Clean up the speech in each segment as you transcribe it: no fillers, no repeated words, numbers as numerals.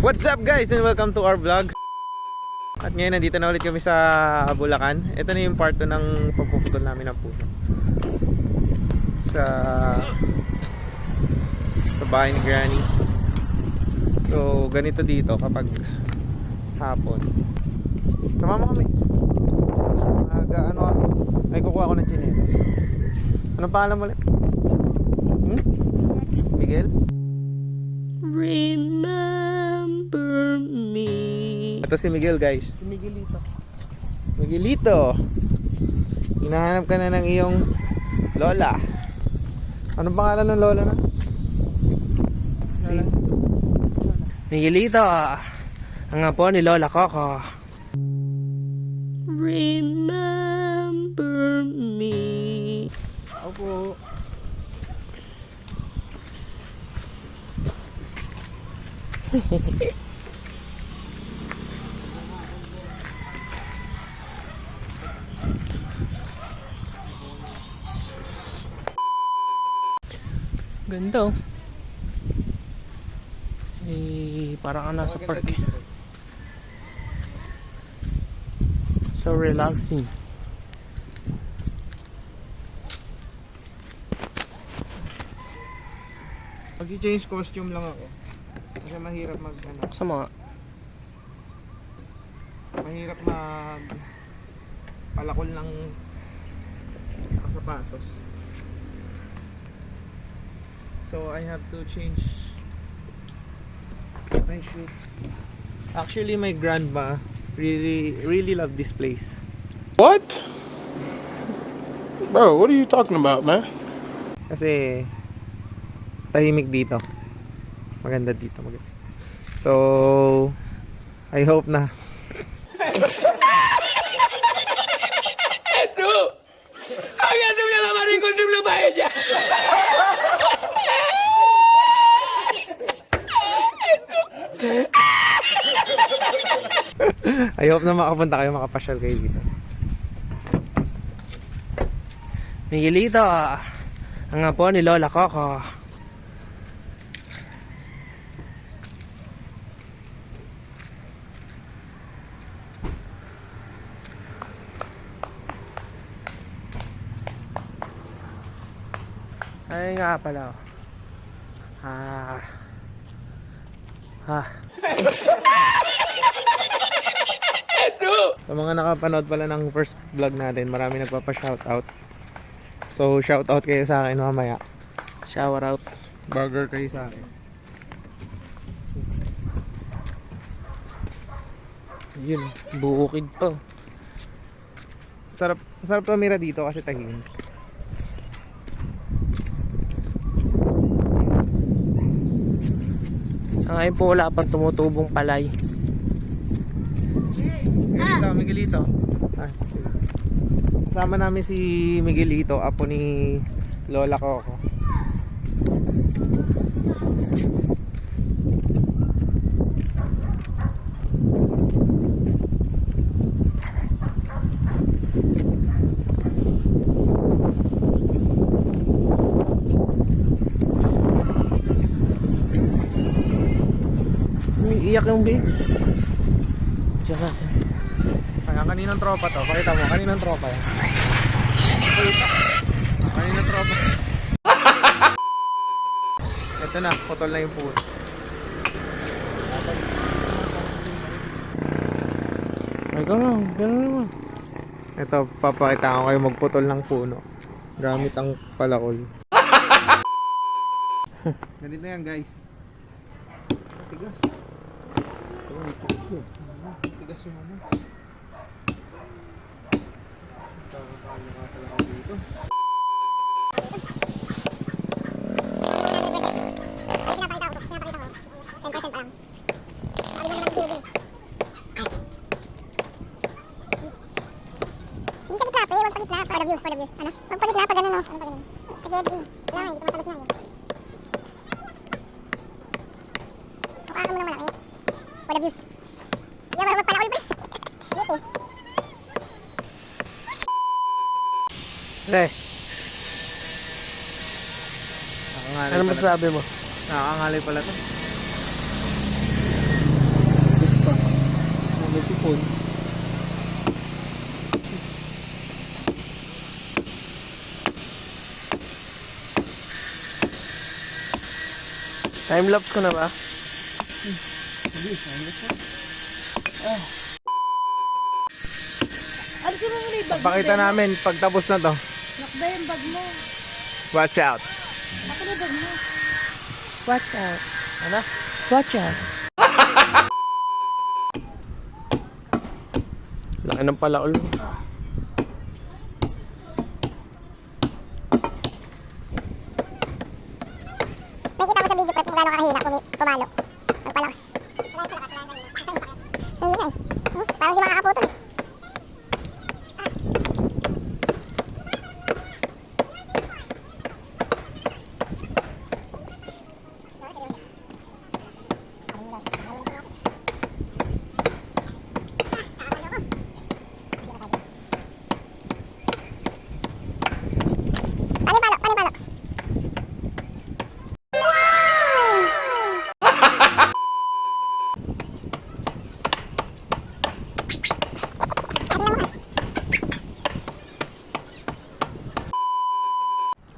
What's up guys and welcome to our vlog. At ngayon nandito na ulit kami sa Bulacan. Ito na yung part 2 ng pagpuputol namin ng puno sa bahay ni Granny. So ganito dito kapag hapon. Sumama kami. Ay kukuha ako ng chinelas. Anong pangalan mo ulit? Miguel? Remember me. Ito si Miguel guys. Si Miguelito. Miguelito, hinahanap ka na ng iyong lola. Anong pangalan ng lola na? Si Miguelito, ang apo ni Lola Coco. Remember me. Opo. Ganda oh. Parang ka nasa park. So relaxing. Mag-change costume lang ako. Kasi mahirap Sama. mahirap palakol ng sapatos. So I have to change my shoes. Actually my grandma really love this place. What? Bro, what are you talking about, man? Kasi tahimik dito. Maganda dito, maganda. So I hope na I hope na makapunta kayo, makapasyal kayo dito. Miguelito, ang apo ni Lola Coco. Ay nga pala. Sa mga nakapanood pala ng first vlog natin, marami nagpapa-shoutout. So shoutout kayo sa akin mamaya. Shower out. Burger kayo sa akin. Yun, buukid pa. Sarap tumira dito kasi tahimik. Sa ngayon po wala pang tumutubong palay. Miguelito. Kasama namin si Miguelito, apo ni Lola Coco. Iyak yung babe. Diyan ka. Kaya kaninong tropa to? Pakita mo, kaninong tropa yan? Kaninong tropa? Ito na, putol na yung puno. Ay, gano'n naman. Ito, papakita ko kayo magputol ng puno gamit ang palakol. Ganito yan guys. Tigas. Tigas yung ano. For the views. Ano? Magpalit na pag ganun, no? Ano pa ganun? Sige, hindi. Wala, hindi tumatalas na yun. Mukha ka muna malaki. For the views. Iya, marunong pala ko yung ulit eh. Pre, Nakakangalay ano pala. masasabi mo? Nakakangalay pala to. cellphone. Time-lapse ko na ba? Ano mo muna yung bag mo? Pakita namin pag tapos na to. Nakda yung bag mo. Watch out. Ako na bag mo. Watch out. Ano? Watch out. Laki ng palaol. May kita mo sa video, Fred, kung gaano kakahina pumalo. Ang pala. Ayun na eh. Parang di makakaputol eh. Palo.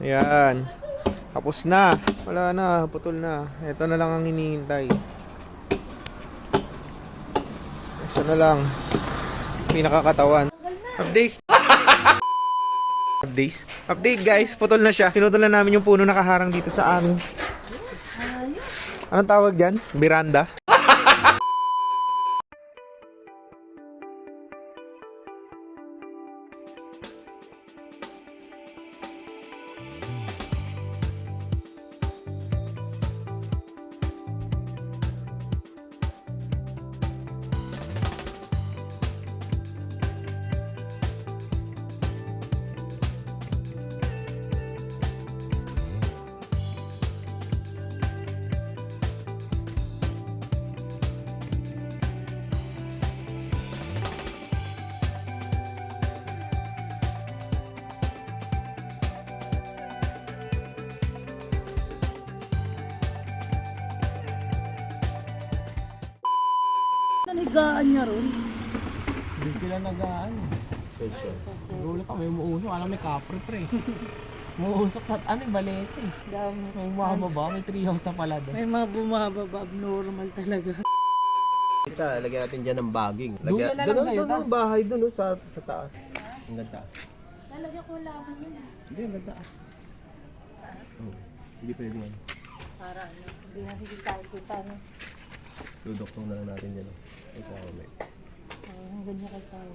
Ayan. Tapos na. Wala na. Putol na. Ito na lang ang hinihintay. Ito na lang. Pinakakatawan. Updates. Updates. Update guys. Putol na siya. Pinutol na namin yung puno nakaharang dito sa amin. Anong tawag dyan? Miranda. Nanigaan niya ron. Hindi sila nag-ano. Gulat ako, may umuusok. Alam may kapre pre. Umuusok sa balete. May bumababa, may treehouse na pala doon. May mga bumababa, abnormal talaga. Kita, lagyan natin dyan ng bagging. Doon na lang sa'yo, ta? bahay doon, sa taas. Ang ganda. Lalagyan ko laman yun. Hindi, ang ganda. Hindi pwede man. Para ano, hindi na hindi tayo kita. No? Dudoktong na lang natin dyan. Ito, may. Ang ganyan kay tao.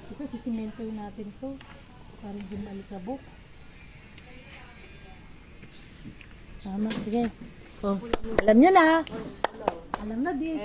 Ito, sisimentoy natin to. Para hindi malikabok. Tama, sige. Oh, alam nyo na. Alam na din.